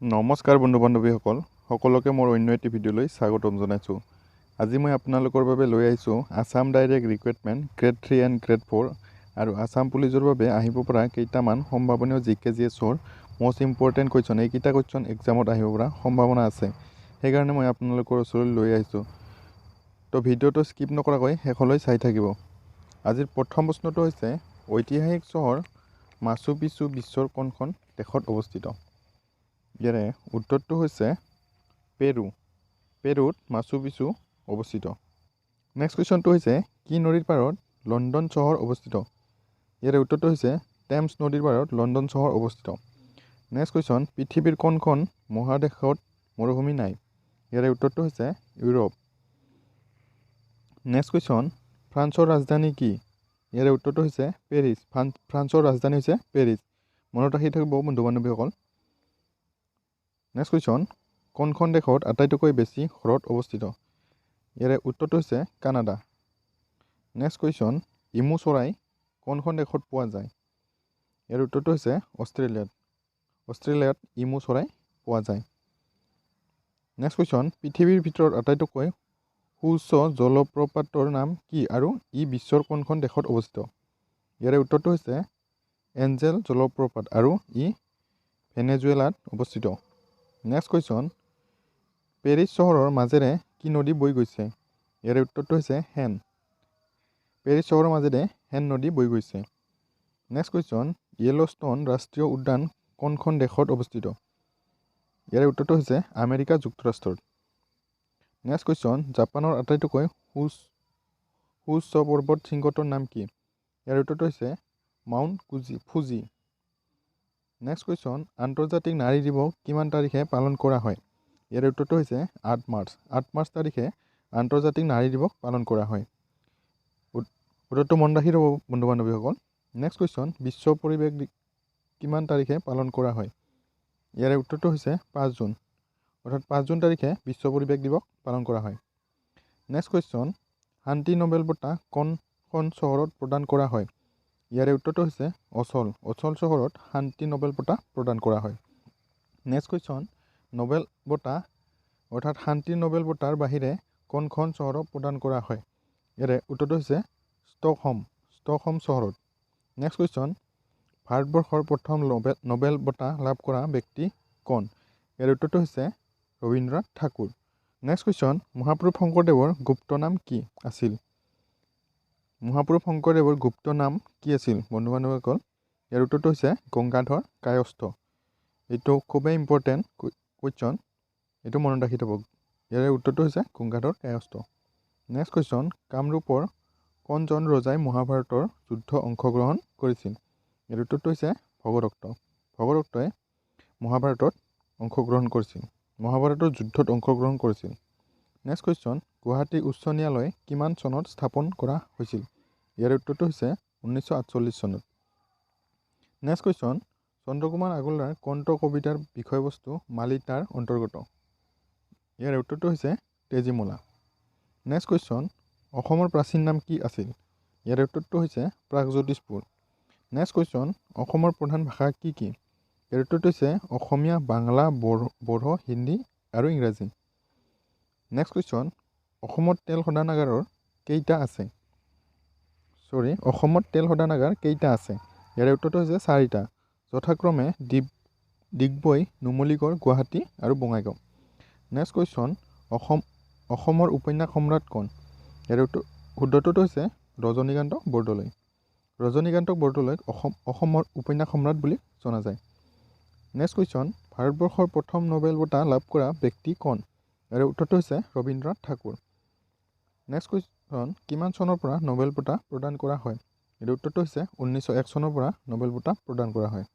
নমস্কাৰ বন্ধু বান্ধৱীসকল সকলোকে মোৰ অন্য এটি ভিডিঅ'লৈ স্বাগতম জনাইছোঁ। আজি মই আপোনালোকৰ বাবে লৈ আহিছোঁ Assam direct recruitment grade 3 and grade 4 আৰু আছাম পুলিচৰ বাবে আহিব পৰা কেইটামান সম্ভাৱনীয় GKGSৰ মষ্ট ইম্পৰ্টেণ্ট কুৱেশ্যন। এইকেইটা কুৱেশ্যন এক্সামত আহিব পৰা সম্ভাৱনা আছে, সেইকাৰণে মই আপোনালোকৰ ওচৰলৈ লৈ আহিছোঁ। তো ভিডিঅ'টো স্কিপ নকৰাকৈ শেষলৈ চাই থাকিব। আজিৰ প্ৰথম প্ৰশ্নটো হৈছে ঐতিহাসিক চহৰ মাচু পিচু বিশ্বৰ কোনখন দেশত অৱস্থিত? ইয়াৰে উত্তৰটো হৈছে পেৰু। পেৰুত মাচু পিচু অৱস্থিত। নেক্সট কুৱেশ্যনটো হৈছে কি নদীৰ পাৰত লণ্ডন চহৰ অৱস্থিত? ইয়াৰে উত্তৰটো হৈছে টেমছ নদীৰ পাৰত লণ্ডন চহৰ অৱস্থিত। নেক্সট কুৱেশ্যন পৃথিৱীৰ কোনখন মহাদেশত মৰুভূমি নাই? ইয়াৰে উত্তৰটো হৈছে ইউৰোপ। নেক্সট কুৱেশ্যন ফ্ৰান্সৰ ৰাজধানী কি? ইয়াৰে উত্তৰটো হৈছে পেৰিছ। ফ্ৰান্সৰ ৰাজধানী হৈছে পেৰিছ। মনত ৰাখি থাকিব বন্ধু বান্ধৱীসকল। নেক্সট কুৱেশ্যন কোনখন দেশত আটাইতকৈ বেছি হ্ৰদ অৱস্থিত? ইয়াৰে উত্তৰটো হৈছে কানাডা। নেক্সট কুৱেশ্যন ইমু চৰাই কোনখন দেশত পোৱা যায়? ইয়াৰ উত্তৰটো হৈছে অষ্ট্ৰেলিয়াত। অষ্ট্ৰেলিয়াত ইমু চৰাই পোৱা যায়। নেক্সট কুৱেশ্যন পৃথিৱীৰ ভিতৰত আটাইতকৈ সুউচ্চ জলপ্ৰপাতৰ নাম কি আৰু ই বিশ্বৰ কোনখন দেশত অৱস্থিত? ইয়াৰে উত্তৰটো হৈছে এঞ্জেল জলপ্ৰপাত আৰু ই ভেনেজুৱেলাত অৱস্থিত। নেক্সট কুৱেশ্যন পেৰিছ চহৰৰ মাজেৰে কি নদী বৈ গৈছে? ইয়াৰে উত্তৰটো হৈছে সেন। পেৰিছ চহৰৰ মাজেৰে সেন নদী বৈ গৈছে। নেক্সট কুৱেশ্যন য়েল'ষ্টন ৰাষ্ট্ৰীয় উদ্যান কোনখন দেশত অৱস্থিত? ইয়াৰে উত্তৰটো হৈছে আমেৰিকা যুক্তৰাষ্ট্ৰত। নেক্সট কুৱেশ্যন জাপানৰ আটাইতকৈ সুউচ্চ পৰ্বত শৃংগটোৰ নাম কি? ইয়াৰ উত্তৰটো হৈছে মাউণ্ট ফুজি। নেক্সট কুৱেশ্যন আন্তৰ্জাতিক নাৰী দিৱস কিমান তাৰিখে পালন কৰা হয়? ইয়াৰ উত্তৰটো হৈছে 8 মাৰ্চ। 8 মাৰ্চ তাৰিখে আন্তৰ্জাতিক নাৰী দিৱস পালন কৰা হয়। উত্তৰটো মন ৰাখি ৰ'ব বন্ধু বান্ধৱীসকল। নেক্সট কুৱেশ্যন বিশ্ব পৰিৱেশ কিমান তাৰিখে পালন কৰা হয়? ইয়াৰে উত্তৰটো হৈছে 5 জুন। অৰ্থাৎ 5 জুন তাৰিখে বিশ্ব পৰিৱেশ দিৱস পালন কৰা হয়। নেক্সট কুৱেশ্যন শান্তি নোবেল বঁটা কোনখন চহৰত প্ৰদান কৰা হয়? ইয়াৰে উত্তৰটো হৈছে অচল। অচল চহৰত শান্তি নোবেল বঁটা প্ৰদান কৰা হয়। নেক্সট কুৱেশ্যন নোবেল বঁটা অৰ্থাৎ শান্তি নোবেল বঁটাৰ বাহিৰে কোনখন চহৰত প্ৰদান কৰা হয়? ইয়াৰে উত্তৰটো হৈছে ষ্টকহোম চহৰত। নেক্সট কুৱেশ্যন ভাৰতবৰ্ষৰ প্ৰথম নোবেল বঁটা লাভ কৰা ব্যক্তি কোন? ইয়াৰ উত্তৰটো হৈছে ৰবীন্দ্ৰনাথ ঠাকুৰ। নেক্সট কুৱেশ্যন মহাপুৰুষ শংকৰদেৱৰ গুপ্ত নাম কি আছিল? মহাপুৰুষ শংকৰদেৱৰ গুপ্ত নাম কি আছিল বন্ধু বান্ধৱীসকল? ইয়াৰ উত্তৰটো হৈছে গংগাধৰ কায়স্থ। এইটো খুবেই ইম্পৰ্টেণ্ট কুৱেশ্যন, এইটো মনত ৰাখি থ'ব। ইয়াৰে উত্তৰটো হৈছে গংগাধৰ কায়স্থ। নেক্সট কুৱেশ্যন কামৰূপৰ কোনজন ৰজাই মহাভাৰতৰ যুদ্ধ অংশগ্ৰহণ কৰিছিল? ইয়াৰ উত্তৰটো হৈছে ভগদত্ত। ভগদত্তই মহাভাৰতত অংশগ্ৰহণ কৰিছিল। মহাভাৰতৰ যুদ্ধত অংশগ্ৰহণ কৰিছিল। নেক্সট কুৱেশ্যন গুৱাহাটী উচ্চ ন্যায়ালয় কিমান চনত স্থাপন কৰা হৈছিল? ইয়াৰ উত্তৰটো হৈছে 1948 চনত। নেক্সট কুৱেশ্যন চন্দ্ৰকুমাৰ আগৰৱালাৰ কণ্ঠ কবিতাৰ বিষয়বস্তু মালিতাৰ অন্তৰ্গত? ইয়াৰ উত্তৰটো হৈছে তেজীমলা। নেক্সট কুৱেশ্যন অসমৰ প্ৰাচীন নাম কি আছিল? ইয়াৰ উত্তৰটো হৈছে প্ৰাগজ্যোতিষপুৰ। নেক্সট কুৱেশ্যন অসমৰ প্ৰধান ভাষা কি কি? ইয়াৰ উত্তৰটো হৈছে অসমীয়া, বাংলা, বড়ো, হিন্দী আৰু ইংৰাজী। নেক্সট কুৱেশ্যন অসমত তেল শোধনাগাৰৰ কেইটা আছে? অসমত তেল শোধনাগাৰ কেইটা আছে? ইয়াৰে উত্তৰটো হৈছে 4টা, যথাক্ৰমে ডিগবৈ, নুমলীগড়, গুৱাহাটী আৰু বঙাইগাঁও। নেক্সট কুৱেশ্যন অসমৰ উপন্যাস সম্ৰাট কোন? ইয়াৰ শুদ্ধটোতো হৈছে ৰজনীকান্ত বৰদলৈ। ৰজনীকান্ত বৰদলৈক অসমৰ উপন্যাস সম্ৰাট বুলি জনা যায়। নেক্সট কুৱেশ্যন ভাৰতবৰ্ষৰ প্ৰথম নোবেল বঁটা লাভ কৰা ব্যক্তি কোন? ইয়াৰ উত্তৰটো হৈছে ৰবীন্দ্ৰনাথ ঠাকুৰ। নেক্সট কুৱেশ্যন কিমান চনৰ পৰা নোবেল বঁটা প্ৰদান কৰা হয়? ইয়াৰ উত্তৰটো হৈছে 1901 চনৰ পৰা নোবেল বঁটা প্ৰদান কৰা হয়।